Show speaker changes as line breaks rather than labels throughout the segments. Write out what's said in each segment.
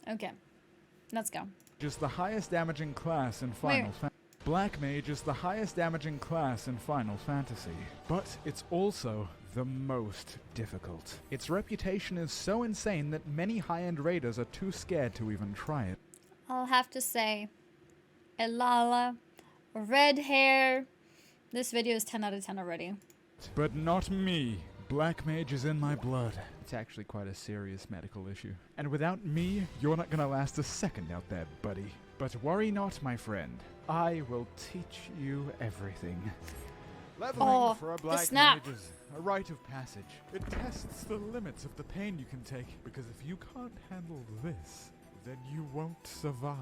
Okay. Let's go.
Is the highest damaging class in Final Fantasy. Black Mage is the highest damaging class in Final Fantasy, but it's also the most difficult. Its reputation is so insane that many high-end raiders are too scared to even try it.
I'll have to say, Elala, red hair. This video is 10 out of 10 already.
But not me. Black Mage is in my blood. It's actually quite a serious medical issue. And without me, you're not gonna last a second out there, buddy. But worry not, my friend. I will teach you everything. Leveling for a Black Mage is a rite of passage. It tests the limits of the pain you can take, because if you can't handle this, then you won't survive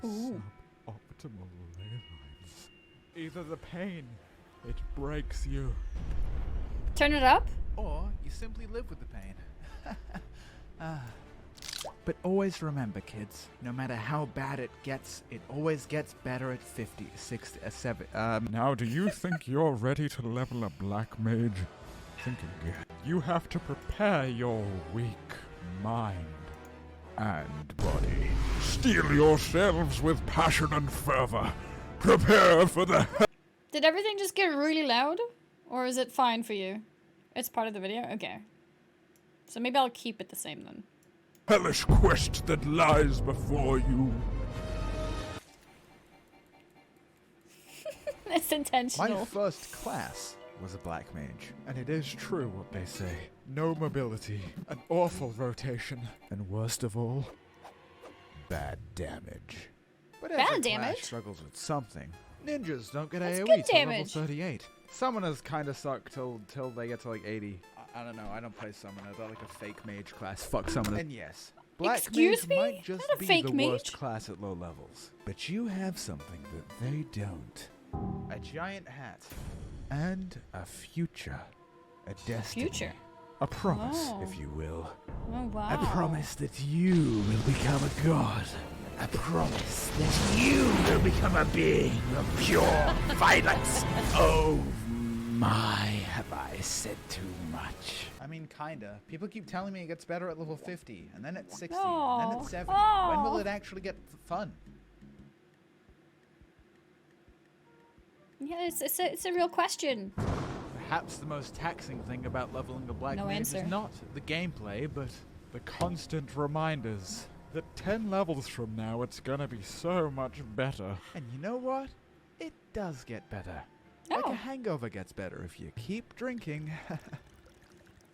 a suboptimal ley lines. Either the pain, it breaks you.
Turn it up?
Or you simply live with the pain. But always remember, kids, no matter how bad it always gets better at 50, 60, 70. Now, do you think you're ready to level a Black Mage? Think again. You have to prepare your weak mind and body. Steel yourselves with passion and fervor. Prepare for the...
Did everything just get really loud? Or is it fine for you? It's part of the video? Okay. So maybe I'll keep it the same then.
Hellish quest that lies before you.
It's intentional.
My first class was a Black Mage, and it is true what they say. No mobility, an awful rotation, and worst of all, bad damage. But every class struggles with something. Ninjas don't get AoE till level 38. Summoners kinda suck till they get to like 80. I don't know, I don't play Summoner. They're like a fake mage class. Fuck Summoners. And yes, Black Mage might just be the worst class at low levels. But you have something that they don't. A giant hat. And a future. A destiny.
Future?
A promise, if you will.
Oh, wow.
A promise that you will become a god. A promise that you will become a being of pure violence. Oh my, have I said too much? I mean, kinda. People keep telling me it gets better at level 50, and then at 60, and then at 70. When will it actually get fun?
Yeah, it's a real question.
Perhaps the most taxing thing about leveling a Black Mage
answer.
is not the gameplay, but the constant reminders that 10 levels from now it's gonna be so much better. And you know what? It does get better. Like a hangover gets better if you keep drinking.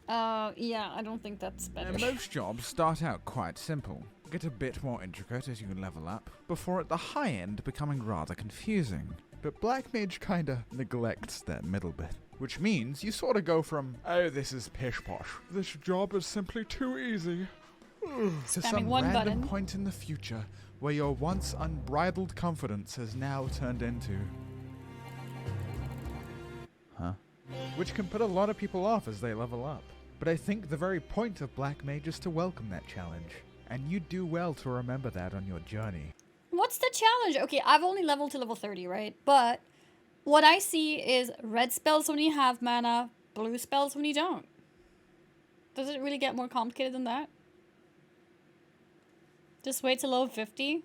Yeah, I don't think that's better.
And most jobs start out quite simple, get a bit more intricate as you level up, before at the high end becoming rather confusing. But Black Mage kinda neglects that middle bit. Which means you sorta go from, oh, this is pish-posh, this job is simply too easy, to some random point in the future where your once unbridled confidence has now turned into... Which can put a lot of people off as they level up. But I think the very point of Black Mage is to welcome that challenge. And you do well to remember that on your journey.
What's the challenge? Okay, I've only leveled to level 30, right? But what I see is red spells when you have mana, blue spells when you don't. Does it really get more complicated than that? Just wait till level 50,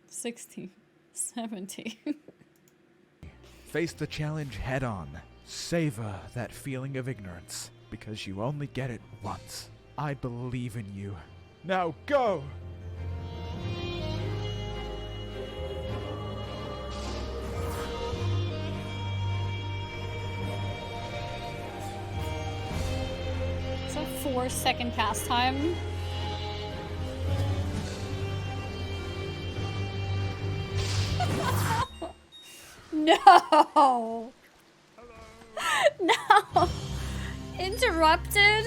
60, 70.
Face the challenge head on. Savor that feeling of ignorance, because you only get it once. I believe in you. Now go!
It's a 4-second cast time. No! No! Interrupted?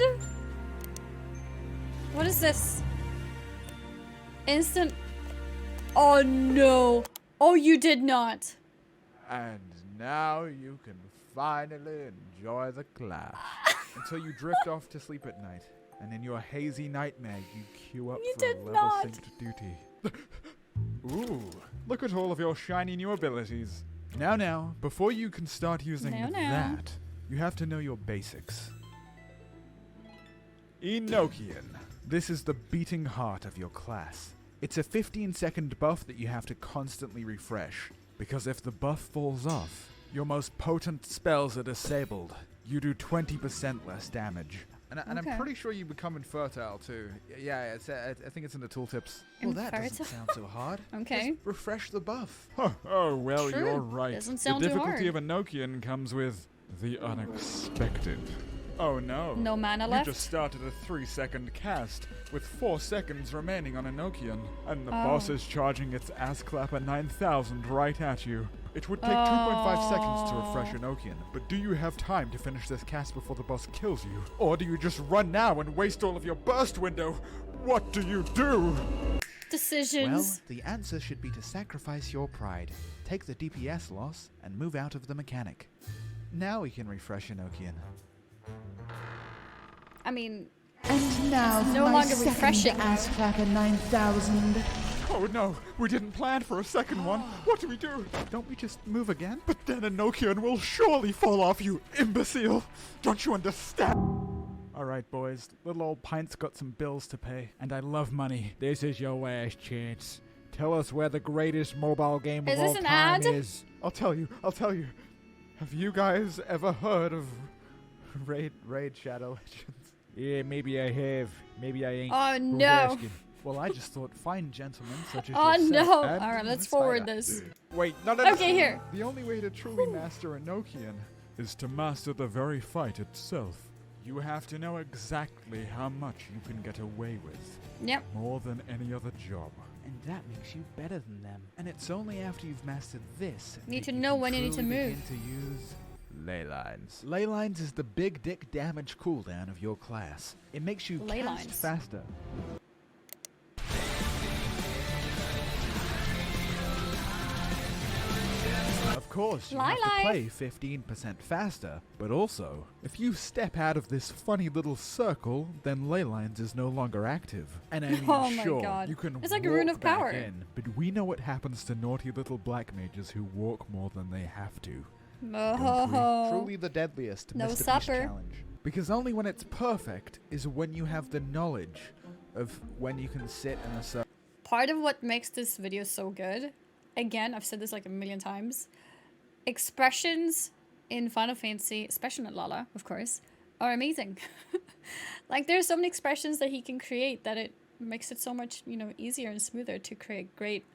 What is this? Instant... Oh no! Oh, you did not!
And now you can finally enjoy the class. Until you drift off to sleep at night. And in your hazy nightmare, you queue up for a level synced duty. Ooh, look at all of your shiny new abilities. Now, before you can start using that, you have to know your basics. Enochian, This is the beating heart of your class. It's a 15-second buff that you have to constantly refresh, because if the buff falls off, your most potent spells are disabled. You do 20% less damage. And I'm pretty sure you become infertile too. Yeah, I think it's in the tooltips. Well, that doesn't sound so hard.
Okay.
Just refresh the buff. Oh, well,
True.
you're right.
Doesn't sound
the
too
difficulty
hard.
of Enochian comes with the unexpected. Oh no.
No mana
You
left.
just started a 3-second cast with 4 seconds remaining on Enochian, and the boss is charging its ass clapper 9000 right at you. It would take 2.5 seconds to refresh Enochian, but do you have time to finish this cast before the boss kills you? Or do you just run now and waste all of your burst window? What do you do?
Decisions.
Well, the answer should be to sacrifice your pride, take the DPS loss, and move out of the mechanic. Now we can refresh Enochian.
I mean,
And now
no
my
longer
second
refreshing, though.
ass clapper 9000.
Oh no, we didn't plan for a second one. What do we do? Don't we just move again? But then Enochian will surely fall off, you imbecile. Don't you understand? Alright, boys. Little old Pint's got some bills to pay, and I love money. This is your last chance. Tell us where the greatest mobile game of all time is. I'll tell you. Have you guys ever heard of Raid Shadow Legends? Yeah, maybe I have. Maybe I ain't.
oh
Who's
no.
asking? Well, I just thought fine gentlemen such as
Oh
yourself
no.
and
Alright, let's
Spider.
forward this.
Wait, no.
Okay, here.
The only way to truly master Enochian is to master the very fight itself. You have to know exactly how much you can get away with.
Yep.
More than any other job. And that makes you better than them. And it's only after you've mastered this
Need
that
to
you
know
can
when you need to
truly
move.
begin to use ley lines. Ley lines is the big dick damage cooldown of your class. It makes you
Ley
cast
lines.
faster. Of course, you have to play 15% faster, but also, if you step out of this funny little circle, then ley lines is no longer active. And I mean,
Oh my
sure,
God.
you can
It's like a
walk
rune of
back
power.
in, but we know what happens to naughty little black mages who walk more than they have to. Don't we?
Oh.
Truly the deadliest
No
Mr. Beast
supper.
challenge. Because only when it's perfect is when you have the knowledge of when you can sit in a circle.
Part of what makes this video so good, again, I've said this like a million times, expressions in Final Fantasy, especially in Lala, of course, are amazing. Like, there's so many expressions that he can create that it makes it so much, easier and smoother to create great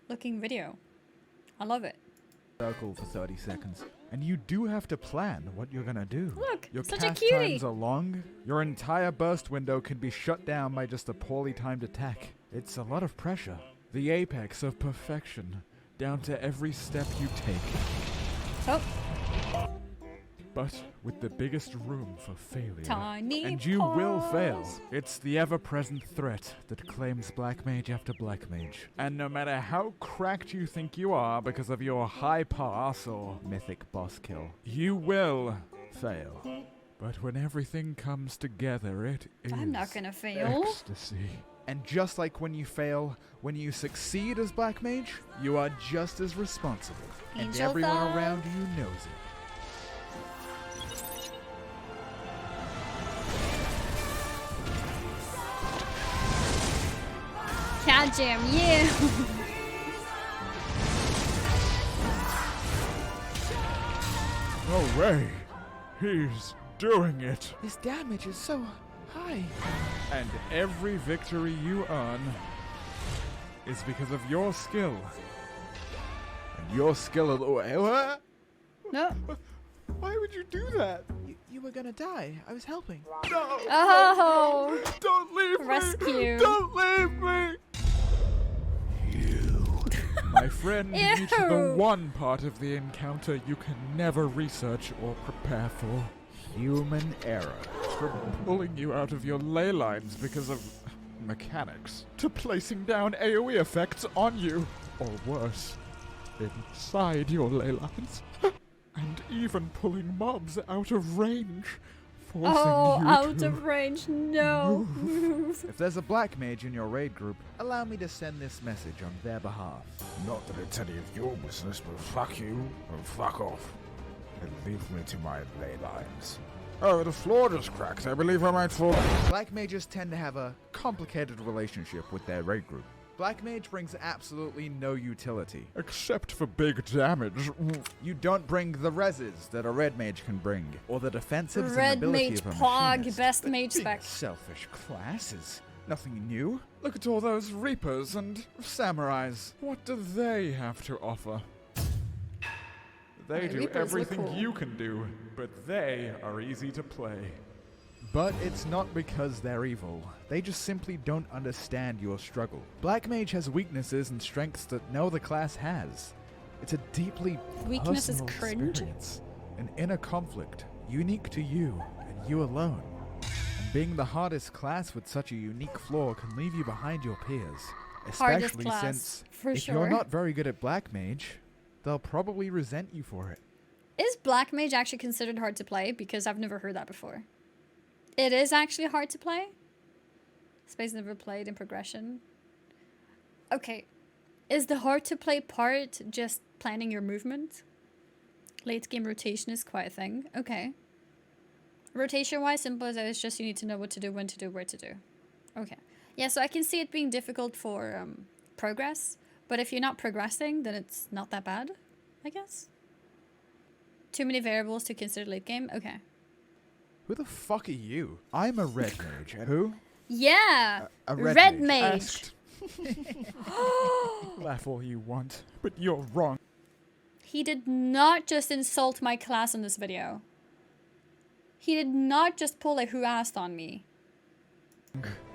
looking video. I love it.
Circle for 30 seconds. And you do have to plan what you're gonna do.
Look,
Your
such a
cast
cutie.
times are long. Your entire burst window can be shut down by just a poorly timed attack. It's a lot of pressure. The apex of perfection, down to every step you take.
Oh,
But with the biggest room for failure.
tiny
And you will fail.
paws.
It's the ever-present threat that claims Black Mage after Black Mage. And no matter how cracked you think you are because of your high pass or mythic boss kill, you will fail. But when everything comes together, it is
I'm not gonna fail.
ecstasy. And just like when you fail, when you succeed as Black Mage, you are just as responsible. And
Angel
everyone
thought.
around you knows it.
Cat jam, yeah.
No way! He's doing it! His damage is so high. And every victory you earn is because of your skill. And your skill alone. What?
No.
Why would you do that? You were gonna die. I was helping. No!
Oh,
Don't leave
rescue.
me! Don't leave me! You. My friend, reached the
Ew.
one part of the encounter you can never research or prepare for. Human error. From pulling you out of your ley lines because of mechanics, to placing down AoE effects on you, or worse, inside your ley lines. And even pulling mobs out of range, forcing
oh,
you
out
to
of range. No. Move.
If there's a black mage in your raid group, allow me to send this message on their behalf.
Not that it's any of your business, but fuck you and fuck off. And leave me to my ley lines. Oh, the floor just cracked. I believe I might fall down.
Black mages tend to have a complicated relationship with their raid group. Black mage brings absolutely no utility.
Except for big damage.
You don't bring the reses that a red mage can bring, or the defensives
Red
and ability
Mage
of a
Pog,
machinist.
best
But
mage
big
spec.
selfish classes. Nothing new. Look at all those reapers and samurais.
What do they have to offer? They
Okay,
do
Reapers look
everything
cool.
you can do, but they are easy to play.
But it's not because they're evil. They just simply don't understand your struggle. Black Mage has weaknesses and strengths that no other class has. It's a deeply
Weakness is
personal
cringe.
experience, an inner conflict, unique to you and you alone. And being the hardest class with such a unique flaw can leave you behind your peers.
Hardest
Especially
class,
since
for
if
sure.
you're not very good at Black Mage, they'll probably resent you for it.
Is Black Mage actually considered hard to play? Because I've never heard that before. It is actually hard to play? Space never played in progression. Okay. Is the hard to play part just planning your movement? Late game rotation is quite a thing. Okay. Rotation wise, simple as it is, just you need to know what to do, when to do, where to do. Okay. Yeah, so I can see it being difficult for progress. But if you're not progressing, then it's not that bad, I guess. Too many variables to consider late game? Okay.
Who the fuck are you? I'm a red mage. And who?
Yeah!
A
Red
mage.
Mage!
Asked. Laugh all you want, but you're wrong.
He did not just insult my class in this video. He did not just pull a who asked on me.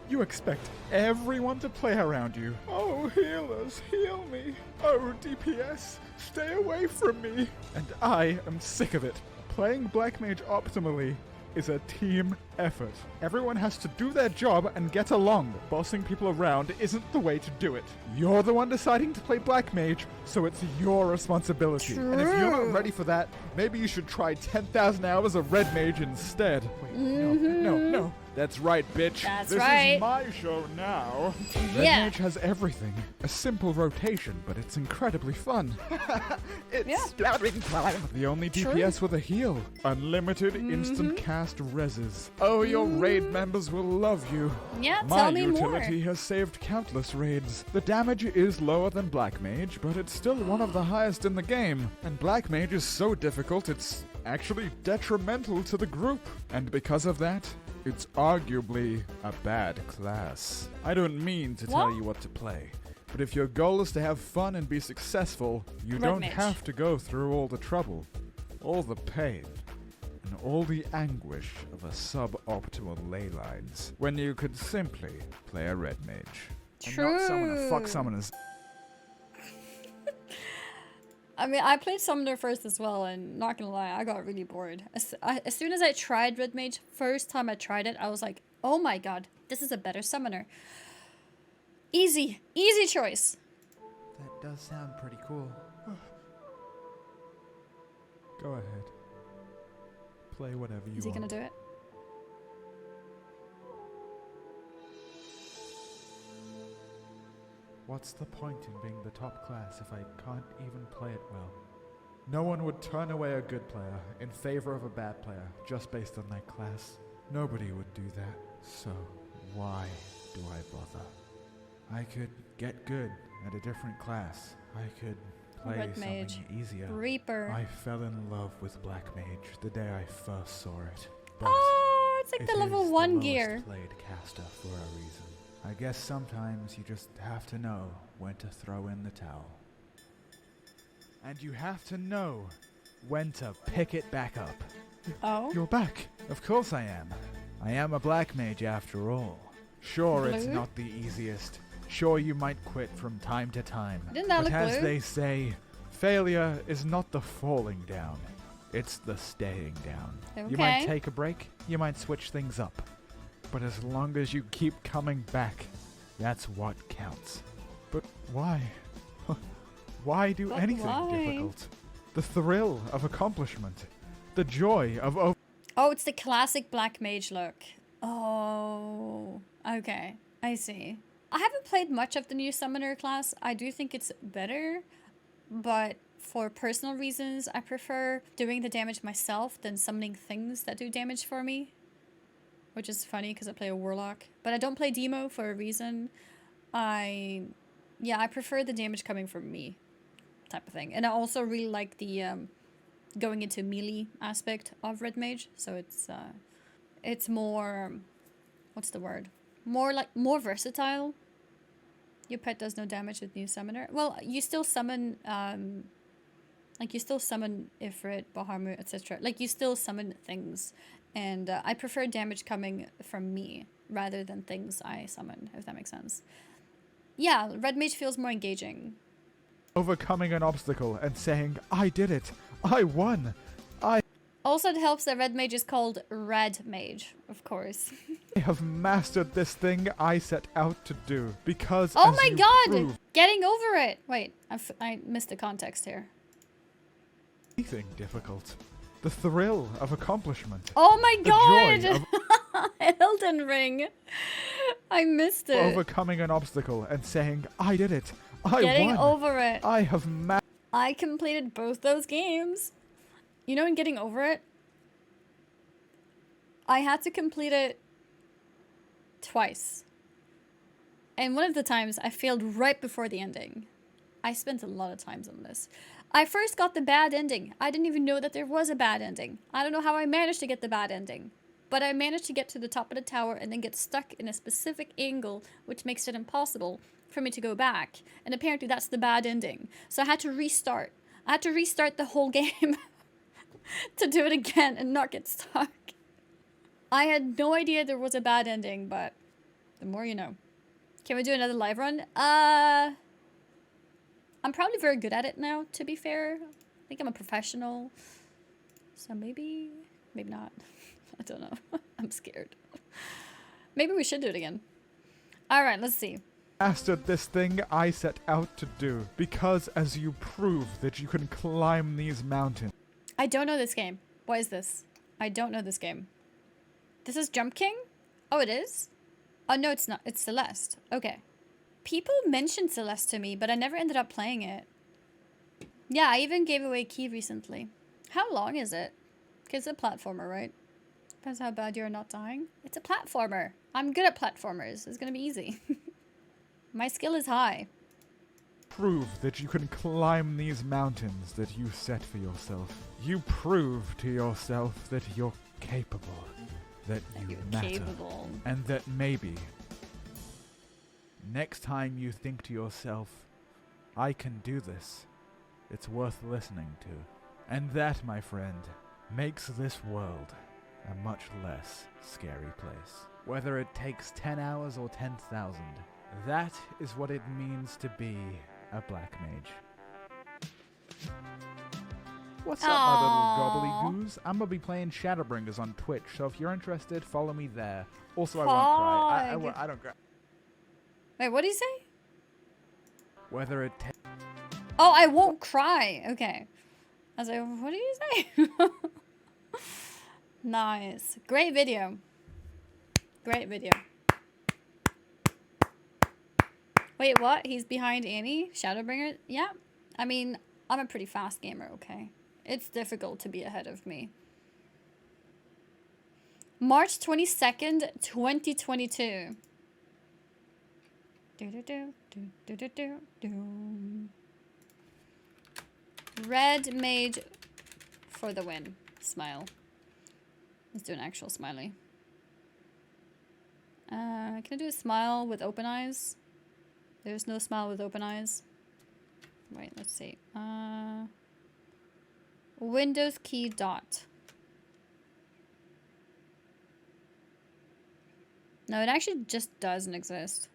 You expect everyone to play around you. Oh, healers, heal me. Oh, DPS, stay away from me. And I am sick of it. Playing Black Mage optimally is a team effort. Everyone has to do their job and get along. Bossing people around isn't the way to do it. You're the one deciding to play Black Mage, so it's your responsibility. And if you're
True.
not ready for that, maybe you should try 10,000 hours of Red Mage instead. Wait, no. That's right, bitch.
That's
this
right.
is my show now. Red
Yeah.
Mage has everything. A simple rotation, but it's incredibly fun. It's
Yeah.
splattering time. The only DPS with a heal. Unlimited instant cast reses. Oh, your raid members will love you.
Yeah,
My
tell me
utility
more.
has saved countless raids. The damage is lower than Black Mage, but it's still one of the highest in the game. And Black Mage is so difficult, it's actually detrimental to the group. And because of that, it's arguably a bad class. I don't mean to tell
What?
you what to play, but if your goal is to have fun and be successful, you
Red
don't
Mage.
have to go through all the trouble, all the pain, and all the anguish of a suboptimal ley lines when you could simply play a Red Mage.
And not summon a fuck
True.
summoners.
I mean, I played Summoner first as well, and not gonna lie, I got really bored. As soon as I tried Red Mage, first time I tried it, I was like, oh my god, this is a better Summoner. Easy choice.
That does sound pretty cool.
Go ahead. Play whatever you
Is he
want.
gonna do it?
What's the point in being the top class if I can't even play it well?
No one would turn away a good player in favor of a bad player just based on their class. Nobody would do that. So why do I bother? I could get good at a different class. I could play
Red
something
Mage.
easier.
Reaper.
I fell in love with Black Mage the day I first saw it. But
Oh, it's like
it
the level
is
1
the
gear.
lowest played caster for a reason. I guess sometimes you just have to know when to throw in the towel.
And you have to know when to pick it back up.
Oh.
You're back.
Of course I am. I am a black mage after all. Sure, it's
Blue?
not the easiest. Sure, you might quit from time to time.
Didn't that
but
look
as
blue?
they say, failure is not the falling down. It's the staying down. You might
Okay.
take a break, you might switch things up. But as long as you keep coming back, that's what counts. But why? Why do
But
anything
why?
difficult? The thrill of accomplishment. The joy of
Oh, it's the classic Black Mage look. Oh, okay. I see. I haven't played much of the new Summoner class. I do think it's better, but for personal reasons, I prefer doing the damage myself than summoning things that do damage for me. Which is funny because I play a warlock. But I don't play Demo for a reason. I prefer the damage coming from me type of thing. And I also really like the going into melee aspect of Red Mage. So it's more, what's the word? More versatile. Your pet does no damage with new summoner. Well, you still summon, like you still summon Ifrit, Bahamut, etc. Like you still summon things. And I prefer damage coming from me rather than things I summon, if that makes sense. Yeah, Red Mage feels more engaging.
Overcoming an obstacle and saying, I did it. I won.
Also, it helps that Red Mage is called Red Mage, of course.
I have mastered this thing I set out to do because
Oh
as
my
you
god!
prove
Getting over it! Wait, I missed the context here.
anything difficult. The thrill of accomplishment.
Oh my
The joy
god! Elden Ring! I missed it.
Overcoming an obstacle and saying, I did it. I
Getting
won.
over it.
I have
I completed both those games. You know, in Getting Over It, I had to complete it twice. And one of the times I failed right before the ending. I spent a lot of times on this. I first got the bad ending. I didn't even know that there was a bad ending. I don't know how I managed to get the bad ending. But I managed to get to the top of the tower and then get stuck in a specific angle, which makes it impossible for me to go back. And apparently that's the bad ending. So I had to restart. I had to restart the whole game to do it again and not get stuck. I had no idea there was a bad ending, but the more you know. Can we do another live run? I'm probably very good at it now, to be fair. I think I'm a professional. So maybe not. I don't know. I'm scared. Maybe we should do it again. Alright, let's see.
mastered this thing I set out to do because as you prove that you can climb these mountains.
I don't know this game. What is this? I don't know this game. This is Jump King? Oh, it is? Oh, no, it's not. It's Celeste. Okay. People mentioned Celeste to me, but I never ended up playing it. Yeah, I even gave away a key recently. How long is it? Because it's a platformer, right? Depends how bad you're not dying. It's a platformer. I'm good at platformers. It's gonna be easy. My skill is high.
Prove that you can climb these mountains that you set for yourself. You prove to yourself that you're capable. That you matter.
Capable.
And that maybe next time you think to yourself, I can do this, it's worth listening to. And that, my friend, makes this world a much less scary place. Whether it takes 10 hours or 10,000, that is what it means to be a Black Mage. What's up, my little gobbly-goos? I'm gonna be playing Shadowbringers on Twitch, so if you're interested, follow me there. Also, I won't cry. I don't cry.
Wait, what did he say?
Whether it takes...
Oh, I won't cry. Okay. I was like, what did you say? Nice. Great video. Great video. Wait, what? He's behind Annie? Shadowbringer? Yeah. I mean, I'm a pretty fast gamer, okay? It's difficult to be ahead of me. March 22nd, 2022. Red Mage for the win. Smile. Let's do an actual smiley. Can I do a smile with open eyes? There's no smile with open eyes. Wait, let's see. Windows key dot. No, it actually just doesn't exist.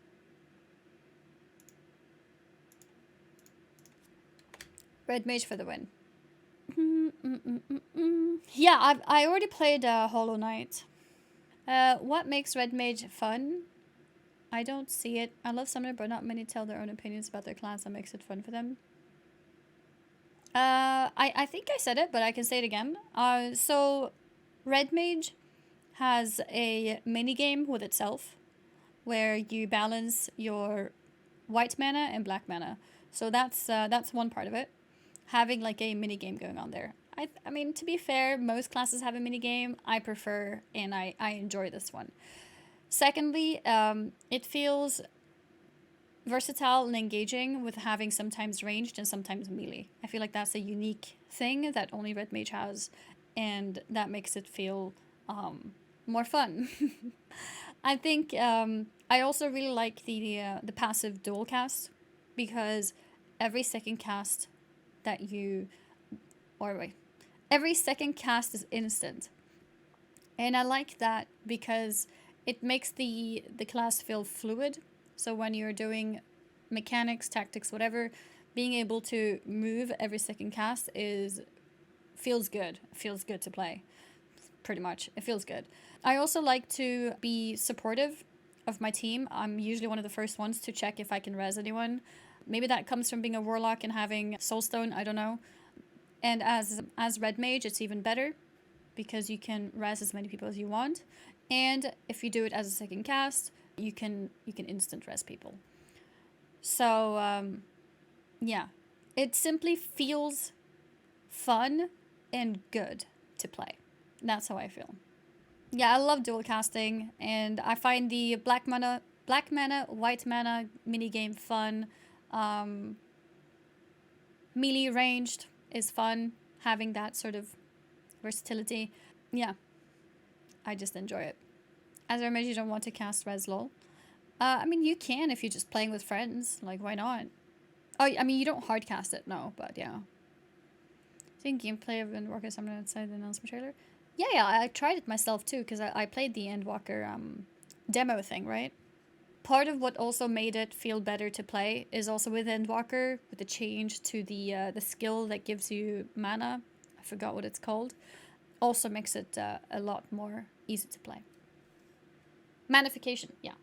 Red Mage for the win. Yeah, I already played Hollow Knight. What makes Red Mage fun? I don't see it. I love Summoner, but not many tell their own opinions about their class. That makes it fun for them. I think I said it, but I can say it again. So Red Mage has a mini game with itself where you balance your white mana and black mana. So that's one part of it. having like a mini game going on there. I mean, to be fair, most classes have a mini game. I prefer and I enjoy this one. Secondly, it feels versatile and engaging with having sometimes ranged and sometimes melee. I feel like that's a unique thing that only Red Mage has, and that makes it feel more fun. I think I also really like the passive dual cast, because every second cast that you, or wait, every second cast is instant, and I like that because it makes the class feel fluid. So when you're doing mechanics, tactics, whatever, being able to move every second cast feels good. It feels good to play. Pretty much. It feels good. I also like to be supportive of my team. I'm usually one of the first ones to check if I can res anyone. Maybe that comes from being a warlock and having soulstone, I don't know. And as Red Mage, it's even better because you can res as many people as you want. And if you do it as a second cast, you can instant res people. So yeah, it simply feels fun and good to play. That's how I feel. Yeah, I love dual casting, and I find the black mana, white mana minigame fun. Melee ranged is fun, having that sort of versatility. Yeah, I just enjoy it. As a mage, you don't want to cast res lol. I mean, you can if you're just playing with friends. Like, why not? Oh, I mean, you don't hard cast it, no, but yeah. Seeing gameplay of Endwalker somewhere outside the announcement trailer. Yeah, I tried it myself too, because I played the Endwalker demo thing, right? Part of what also made it feel better to play is also with Endwalker, with the change to the skill that gives you mana. I forgot what it's called. Also makes it a lot more easy to play. Manification, yeah.